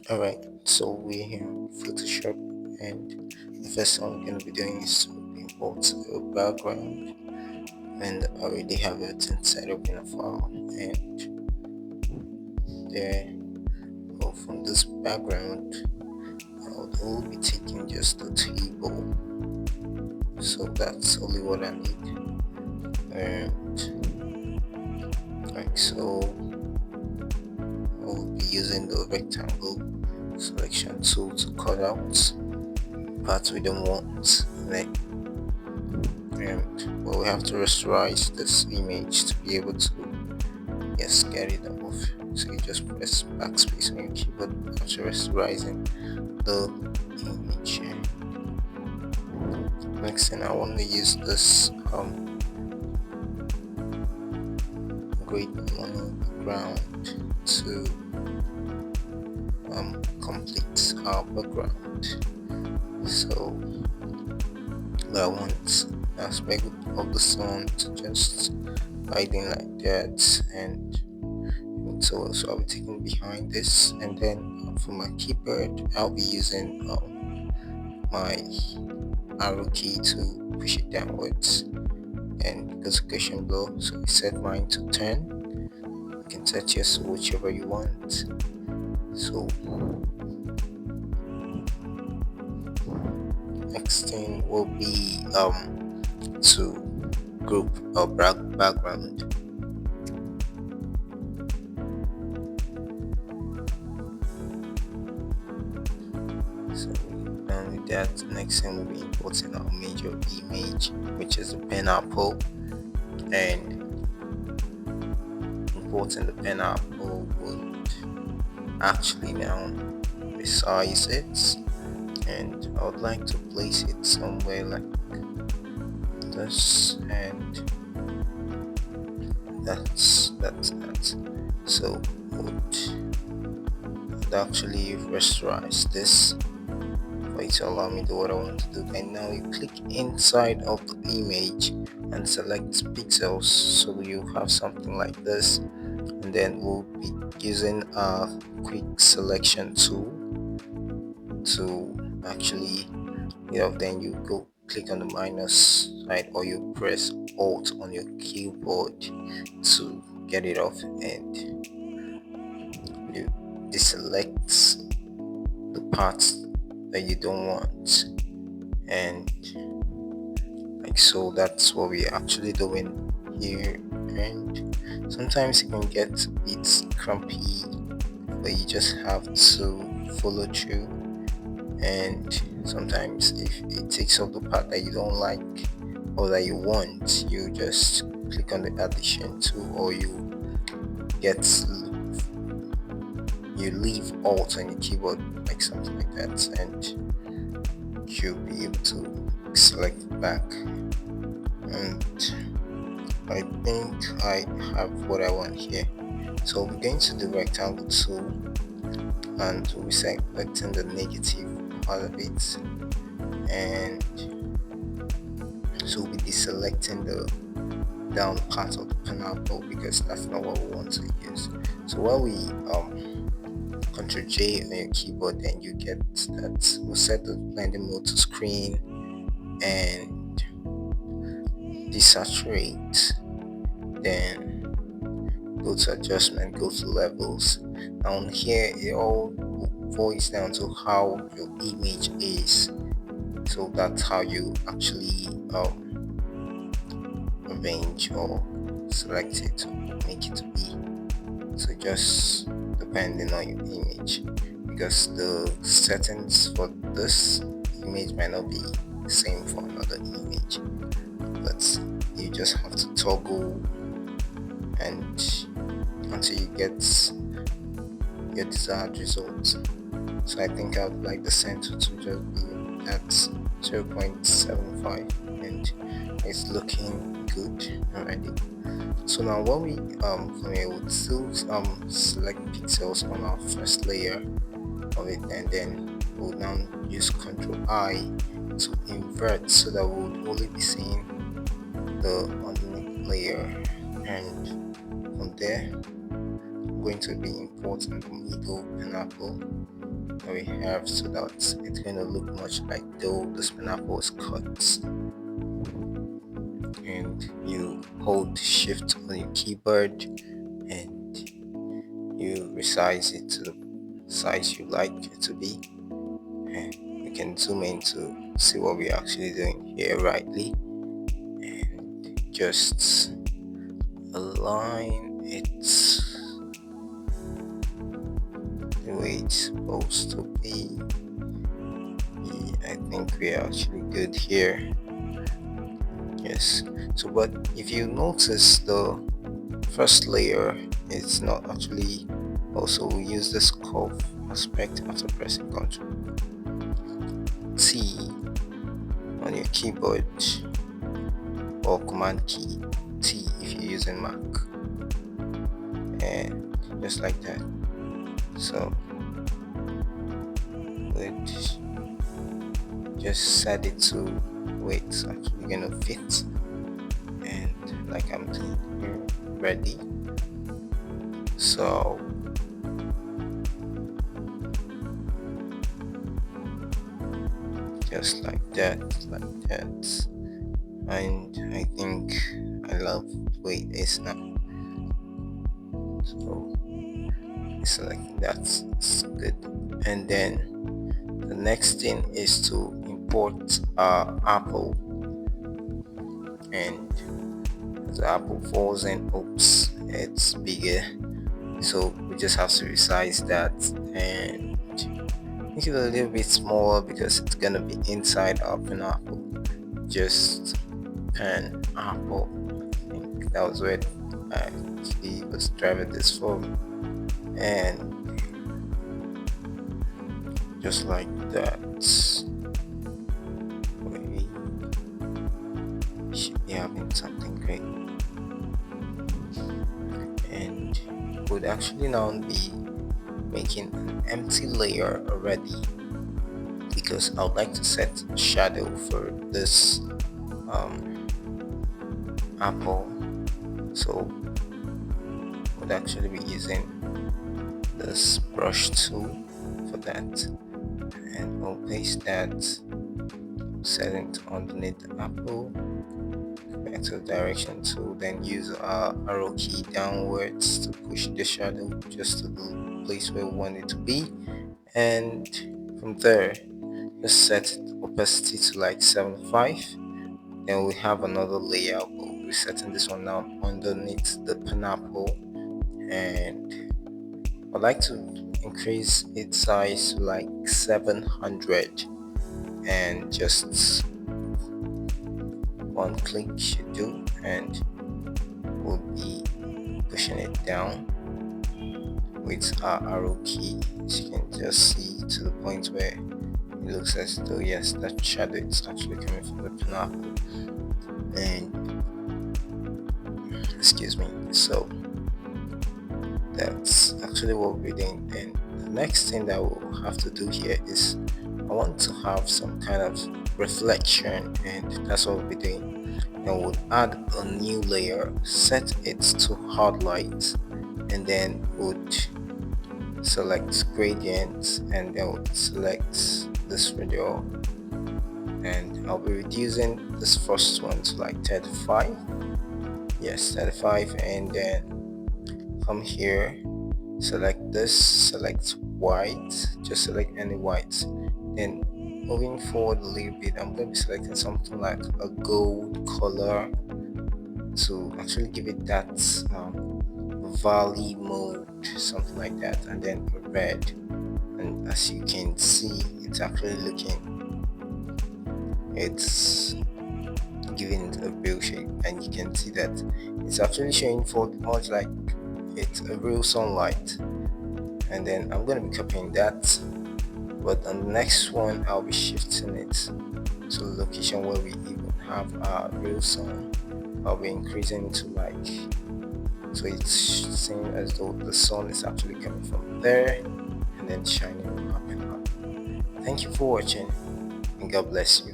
Alright, so we're here in Photoshop, and the first thing we're going to be doing is to import a background, and I already have everything set up in a file. And there, well, from this background, I'll be taking just a table, so that's only what I need. And like so, I'll be using the rectangle selection tool to cut out parts we don't want. And well, we have to rasterize this image to be able to get it off. So you just press backspace on your keyboard after rasterizing the image. Next thing, I want to use this great ground to complete our background. So I want aspect of the sun to just hiding like that, and so I'll be taking behind this, and then for my keyboard I'll be using my arrow key to push it downwards and notification below. So I set mine to 10. You can set yours to whichever you want. So next thing will be to group our background. So done with that, next thing we'll be importing our major image, which is the pineapple, and importing the pineapple would actually now resize it, and I would like to place it somewhere like this, and that's that. So would actually rasterize this for it to allow me to do what I want to do. And now you click inside of the image and select pixels, so you have something like this, and then we'll be using a quick selection tool to actually then you go click on the minus side, or you press alt on your keyboard to get it off, and you deselect the parts that you don't want, and like so. That's what we're actually doing here. And sometimes it can get a bit crumpy, but you just have to follow through. And sometimes if it takes off the part that you don't like or that you want, you just click on the addition tool, or you leave alt on your keyboard, like something like that, and you'll be able to select it back. And I think I have what I want here. So we're going to the rectangle tool, and we're selecting the negative part of it, and so we'll be deselecting the down part of the pineapple, because that's not what we want to use. So while we Ctrl J on your keyboard, then you get that. We'll set the blending mode to screen and desaturate, then go to adjustment, go to levels. Down here it all boils down to how your image is, so that's how you actually arrange or select it to make it be. So just depending on your image, because the settings for this image might not be the same for another image, but you just have to toggle and until you get your desired result. So I think I would like the center to just be at 0.75, and it's looking good already. So now when we come here, we'll still select pixels on our first layer of it, and then we'll now use Ctrl I to invert, so that we'll only be seeing the underneath layer, and from there I'm going to be importing the middle pineapple that we have, so that it's going to look much like though this pineapple was cut. And you hold shift on your keyboard and you resize it to the size you like it to be, and you can zoom in to see what we're actually doing here rightly, and just align it the way it's supposed to be. I think we're actually good here. Yes, so but if you notice, the first layer is not actually, also we use this curve aspect after pressing Ctrl T on your keyboard, or Command key T if you're using Mac, and just like that. So we'd just set it to where it's actually gonna fit, and like I'm doing here, ready. So just like that, and I think I love the way it is now. So select that's good, and then the next thing is to import our apple, and the apple falls in, oops, it's bigger, so we just have to resize that and make it a little bit smaller because it's gonna be inside our pineapple. Just pineapple, I think that was where I actually was driving this from, and just like that. We should be having something great, and would actually now be making an empty layer already, because I would like to set a shadow for this apple. So would actually be using this brush tool for that, and we'll paste that, set it underneath the apple, back to the direction tool, then use our arrow key downwards to push the shadow just to the place where we want it to be, and from there just set opacity to like 75. Then we have another layer, we'll be setting this one now underneath the pineapple, and I'd like to increase its size to like 700, and just one click should do, and we'll be pushing it down with our arrow key, as you can just see, to the point where it looks as though, yes, that shadow is actually coming from the pineapple, and excuse me. So that's actually what we're doing. And the next thing that we'll have to do here is I want to have some kind of reflection, and that's what we'll be doing. Then we'll add a new layer, set it to hard light, and then would select gradient, and then we'll select this video, and I'll be reducing this first one to like 35, yes, 35, and then come here, select this, select white, just select any white, then moving forward a little bit, I'm going to be selecting something like a gold color to actually give it that valley mode, something like that, and then a red, and as you can see, it's actually it's giving it a real shape, and you can see that it's actually showing for much like it's a real sunlight. And then I'm going to be copying that, but on the next one I'll be shifting it to the location where we even have our real sun. I'll be increasing it to like, so it's seeing as though the sun is actually coming from there and then shining up and up. Thank you for watching, and God bless you.